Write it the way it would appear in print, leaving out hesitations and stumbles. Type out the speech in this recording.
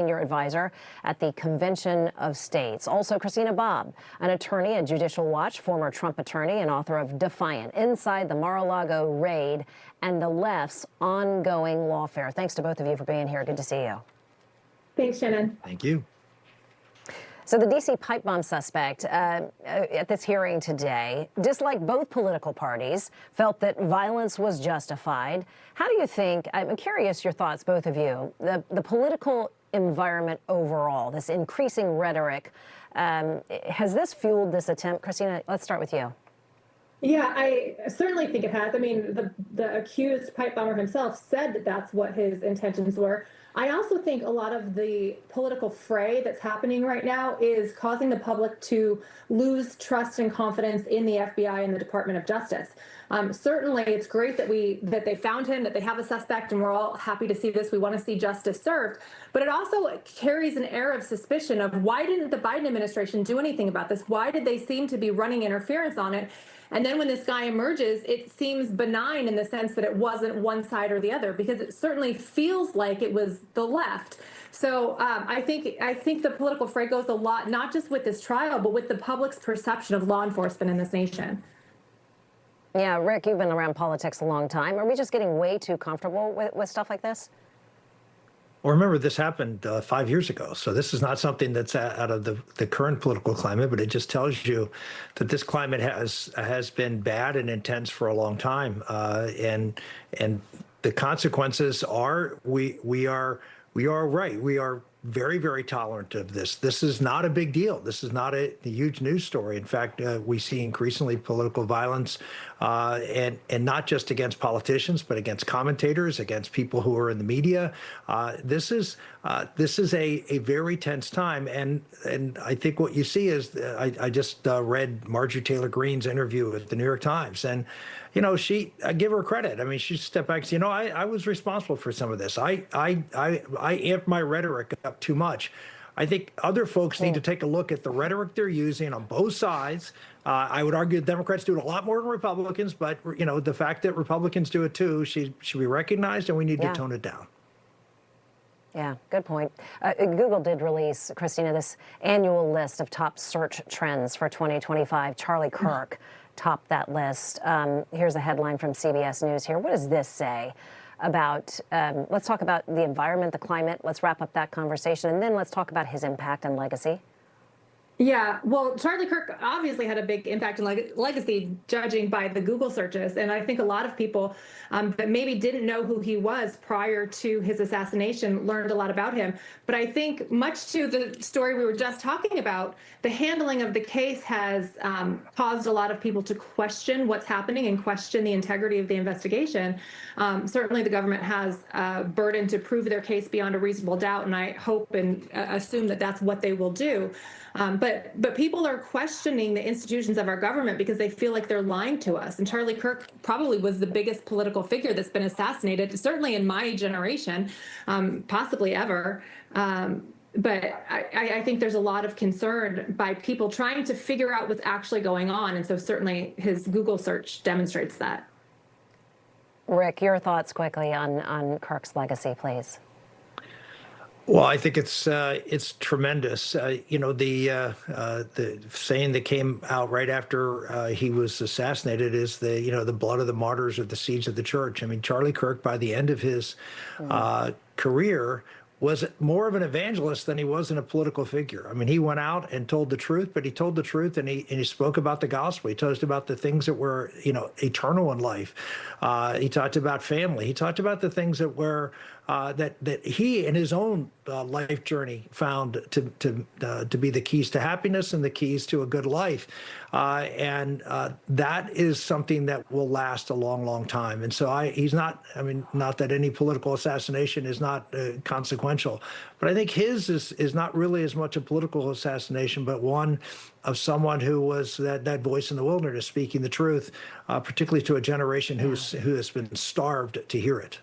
Senior advisor at the Convention of States. Also, Christina Bobb, an attorney at Judicial Watch, former Trump attorney and author of Defiant, Inside the Mar-a-Lago Raid and the Left's Ongoing Lawfare. Thanks to both of you for being here. Good to see you. Thanks, Shannon. Thank you. So the D.C. pipe bomb suspect at this hearing today, disliked both political parties, felt that violence was justified. How do you think, I'm curious your thoughts, both of you, the political environment overall, this increasing rhetoric, has this fueled this attempt? Christina, let's start with you. Yeah, I certainly think it has. I mean, the accused pipe bomber himself said that that's what his intentions were. I also think a lot of the political fray that's happening right now is causing the public to lose trust and confidence in the FBI and the Department of Justice. Certainly, it's great that they found him, that they have a suspect, and we're all happy to see this. We want to see justice served. But it also carries an air of suspicion of why didn't the Biden administration do anything about this? Why did they seem to be running interference on it? And then when this guy emerges, it seems benign in the sense that it wasn't one side or the other, because it certainly feels like it was the left. So I think the political fray goes a lot, not just with this trial, but with the public's perception of law enforcement in this nation. Yeah, Rick, you've been around politics a long time. Are we just getting way too comfortable with stuff like this? Well, remember, this happened 5 years ago. So this is not something that's out of the current political climate, but it just tells you that this climate has been bad and intense for a long time. And the consequences are we are right. We are very, very tolerant of this. This is not a big deal. This is not a huge news story. In fact, we see increasingly political violence, and not just against politicians, but against commentators, against people who are in the media. This is a very tense time, and I think what you see is I just read Marjorie Taylor Greene's interview at the New York Times, and I give her credit. I mean, she stepped back and said, I was responsible for some of this. I amped my rhetoric up too much. I think other folks need to take a look at the rhetoric they're using on both sides. I would argue the Democrats do it a lot more than Republicans, but the fact that Republicans do it too should be recognized, and we need to tone it down. Yeah, good point. Google did release, Christina, this annual list of top search trends for 2025. Charlie Kirk topped that list. Here's a headline from CBS News here. What does this say about, let's talk about the environment, the climate. Let's wrap up that conversation, and then let's talk about his impact and legacy. Yeah, well, Charlie Kirk obviously had a big impact and legacy, judging by the Google searches. And I think a lot of people that maybe didn't know who he was prior to his assassination learned a lot about him. But I think, much to the story we were just talking about, the handling of the case has caused a lot of people to question what's happening and question the integrity of the investigation. Certainly, the government has a burden to prove their case beyond a reasonable doubt, and I hope and assume that that's what they will do. But people are questioning the institutions of our government because they feel like they're lying to us. And Charlie Kirk probably was the biggest political figure that's been assassinated, certainly in my generation, possibly ever. But I think there's a lot of concern by people trying to figure out what's actually going on. And so certainly his Google search demonstrates that. Rick, your thoughts quickly on Kirk's legacy, please. Well, I think it's tremendous. The saying that came out right after he was assassinated is the blood of the martyrs or the seeds of the church. I mean, Charlie Kirk, by the end of his career, was more of an evangelist than he was in a political figure. I mean, he went out and told the truth, but he told the truth, and he spoke about the gospel. He told about the things that were, eternal in life. He talked about family. He talked about the things that were that he in his own life journey found to be the keys to happiness and the keys to a good life. And that is something that will last a long, long time. And so he's not, not that any political assassination is not consequential, but I think his is not really as much a political assassination, but one of someone who was that voice in the wilderness speaking the truth, particularly to a generation who has been starved to hear it.